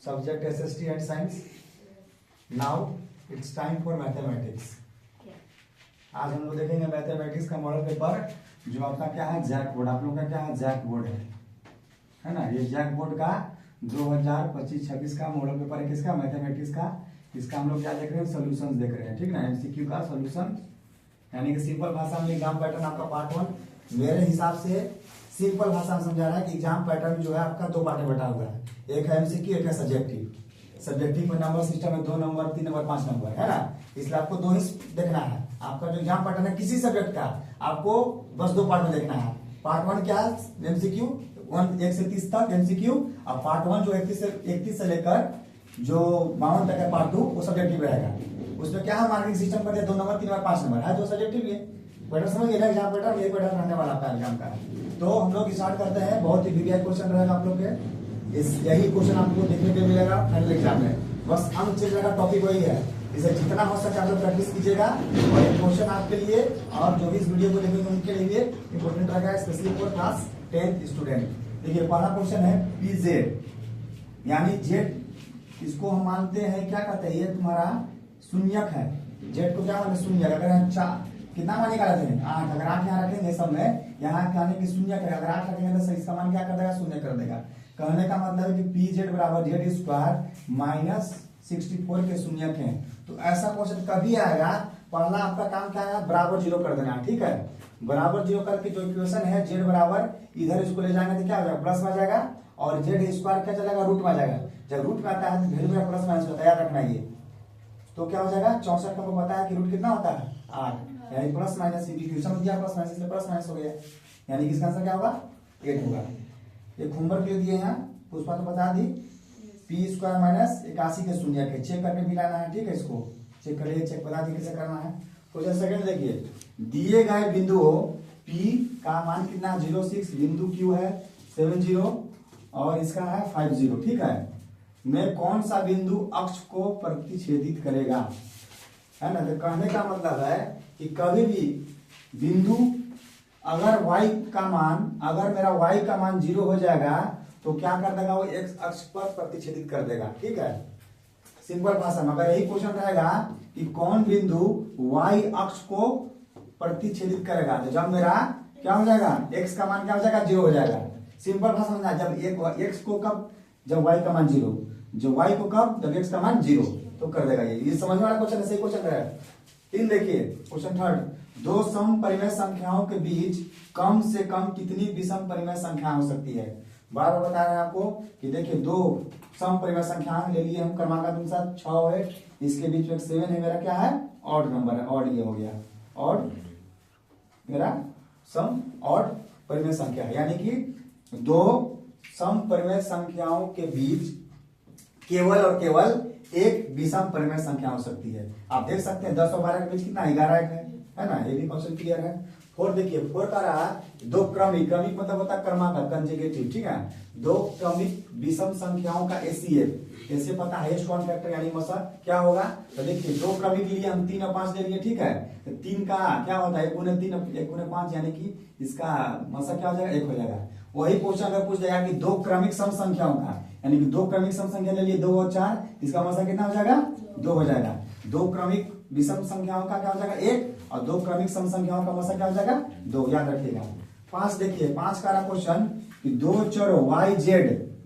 subject SST and science. Now it's time for mathematics. आज हम लोग देखेंगे मैथमेटिक्स का मॉडल पेपर जो आपका क्या है जैक बोर्ड। आप लोगों का क्या है जैक बोर्ड है ना। ये जैक बोर्ड का 2025-26 का मॉडल पेपर है किसका मैथमेटिक्स का। इसका हम लोग क्या देख रहे हैं सॉल्यूशंस देख रहे हैं ठीक ना। एमसीक्यू का सॉल्यूशन यानी कि सिंपल भाषा में एग्जाम पैटर्न आपका पार्ट 1 मेरे हिसाब से सिंपल भाषा में समझा रहा है कि एग्जाम पैटर्न जो है आपका 2 पार्ट में बटा हुआ है। एक है एमसीक्यू एक है सब्जेक्टिव। सब्जेक्टिव में नंबर सिस्टम में 2 नंबर 3 नंबर 5 नंबर है ना। इसलिए आपको 2 ही देखना है। आपका जो एग्जाम पैटर्न है किसी सब्जेक्ट का आपको बस 2 पार्ट में देखना है। पार्ट 1 क्या है एमसीक्यू 1 से 30 तक एमसीक्यू और पार्ट 1 जो 31 से लेकर जो 52 तक है पार्ट 2 वो सब्जेक्टिव रहेगा। उसमें क्या है मार्किंग सिस्टम कर दिया 2 नंबर 3 नंबर 5 नंबर है जो सब्जेक्टिव है। पैटर्न समझ गए एग्जाम पैटर्न ये पैटर्न रहने वाला आपका एग्जाम का। तो हम लोग स्टार्ट करते हैं। बहुत ही वीवीआई क्वेश्चन रहेगा आप लोग के। यही क्वेश्चन आपको देखने को मिलेगा फाइनल एग्जाम में। बस अंक चेंज का टॉपिक वही है। इसे जितना हो सके आप लोग प्रैक्टिस कीजिएगा और ये क्वेश्चन आपके लिए और जो भी इस वीडियो को देखेंगे उनके लिए इंपॉर्टेंट रहेगा specially for class 10th student. देखिए पहला क्वेश्चन है पीजेड यानी जेड इसको हम मानते हैं क्या कहते हैं ये तुम्हारा शून्यक है। जेड को क्या माने शून्यक। अगर हम कितना मान निकालते हैं 8। अगर 8 यहाँ रखेंगे सब में यहाँ कहने की शून्य करेगा। अगर 8 रखेंगे तो इसका मान क्या कर देगा शून्य कर देगा। कहने का मतलब है कि पी जेड बराबर जेड स्क्वायर माइनस 64 के शून्यक है। तो ऐसा क्वेश्चन कभी आएगा पहला आपका काम क्या है बराबर 0 कर देना ठीक है। बराबर 0 करके जो इक्वेशन है जेड बराबर इधर इसको ले जाएंगे तो क्या हो जाएगा प्लस में आ जाएगा और जेड स्क्वायर क्या चलेगा रूट में आ जाएगा। जब रूट में आता है तो वैल्यू में प्लस माइनस होता है याद रखना ये। तो क्या हो जाएगा 64 का आपको पता है कि रूट कितना होता है 8 यानी प्लस माइनस इक्वेशन दिया प्लस माइनस इसलिए प्लस माइनस हो गया यानी इसका आंसर क्या होगा 8 होगा। एक होमवर्क के दिए हैं पुष्पा तो बता दी पी स्क्वायर माइनस 81 के शून्य के चेक करके मिलाना है ठीक है। इसको चेक करिए चेक बता दी कैसे करना है। क्वेश्चन सेकंड देखिए दिए गए बिंदु पी का मान कितना 06 बिंदु क्यू है 70 और इसका है 50 ठीक है। में कौन सा बिंदु अक्ष को प्रतिच्छेदित करेगा है ना। तो कहने का मतलब है कि कभी भी बिंदु अगर y का मान अगर मेरा y का मान 0 हो जाएगा तो क्या कर देगा वो x अक्ष पर प्रतिच्छेदित कर देगा ठीक है। सिंपल भाषा में अगर यही क्वेश्चन रहेगा कि कौन बिंदु y अक्ष को प्रतिच्छेदित करेगा तो जब मेरा क्या हो जाएगा x का मान क्या हो जाएगा 0 हो जाएगा। सिंपल भाषा में जब x को कब जब y का मान 0 जब y को कब जब x का मान 0 तो कर देगा ये समझने वाला क्वेश्चन है। सही क्वेश्चन है। 3 देखिए क्वेश्चन थर्ड दो सम परिमेय संख्याओं के बीच कम से कम कितनी विषम परिमेय संख्या हो सकती है। बार बार बता रहे हैं आपको कि देखिए 2 सम परिमेय संख्या ले लिए हम क्रमांक अनुसार 6 है इसके बीच में 7 है मेरा क्या है ऑड नंबर है ऑड ये हो गया ऑड मेरा सम ऑड परिमेय संख्या है यानी कि 2 सम परिमेय संख्याओं के बीच केवल और केवल एक विषम परिमेय संख्या हो सकती है। आप देख सकते हैं 10 और 12 के बीच कितना 11 है ना। ये भी क्वेश्चन क्लियर है। 4 देखिए 4 का रहा 2 क्रमिक क्रमिक मतलब होता है क्रमांक कंजुगेटिव ठीक है। 2 क्रमिक विषम संख्याओं का एसीएफ ऐसे पता है हाईएस्ट कॉमन फैक्टर यानी मसा क्या होगा। तो देखिए 2 क्रमिक के लिए हम 3 और 5 ले लिए ठीक है। तो 3 का क्या होता है 1 गुने 3 1 गुने 5 यानी कि इसका मसा क्या हो जाएगा 1 हो जाएगा। वही क्वेश्चन अगर पूछ जाएगा कि 2 क्रमिक सम संख्याओं का यानी कि 2 क्रमिक सम संख्या ले लिए 2 और 4 इसका मसा कितना हो जाएगा 2 हो जाएगा। 2 क्रमिक विषम संख्याओं का क्या हो जाएगा 1 और 2 क्रमिक सम संख्याओं का मसा क्या हो जाएगा 2 याद रखिएगा। 5 देखिए 5 का क्वेश्चन कि 2 चर y z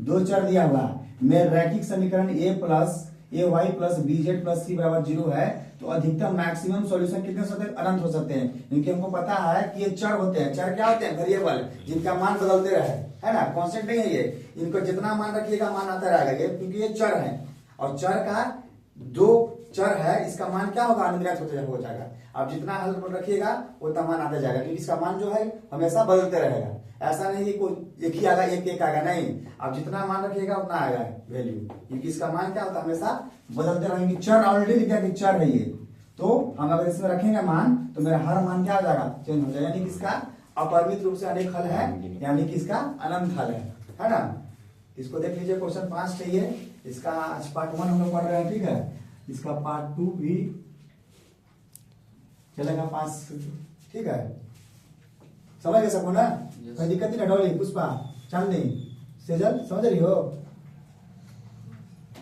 2 चर दिया हुआ में रैखिक समीकरण a plus ay plus bz plus c बराबर 0 है तो अधिकतम मैक्सिमम सॉल्यूशन कितने हो सकते हैं अनंत हो सकते हैं। क्योंकि हमको पता है कि ये चर होते हैं। चर क्या होते हैं वेरिएबल जिनका मान बदलते रहे है ना कांस्टेंट नहीं है ये। इनको जितना मान रखिएगा मान आता रहेगा ये क्योंकि ये चर है और चर का 2 चर है इसका मान क्या होगा अनिर्धारित हो जाएगा। आप जितना हल रखिएगा उतना मान आता जाएगा क्योंकि इसका मान जो है हमेशा बदलते रहेगा। ऐसा नहीं कि कोई एक ही आएगा एक आएगा नहीं आप जितना मान रखिएगा उतना आएगा वैल्यू क्योंकि इसका मान क्या होता है हमेशा बदलते रहेंगे। चर ऑलरेडी लिखा कि चर है ये तो हम अगर इसमें रखेंगे मान तो मेरा हर मान क्या हो जाएगा चेंज हो जाएगा यानी कि इसका अपरिमित रूप से अनेक हल है यानी कि इसका अनंत हल है ना। इसको देख लीजिए क्वेश्चन 5 चाहिए इसका आज पार्ट 1 हम लोग पढ़ रहे हैं ठीक है। इसका पार्ट 2 भी चलेगा 5 ठीक है। समझ गए सबको ना कोई दिक्कत नहीं। डॉली पुष्पा चांदनी सेजल समझ रही हो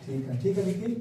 ठीक है विकी।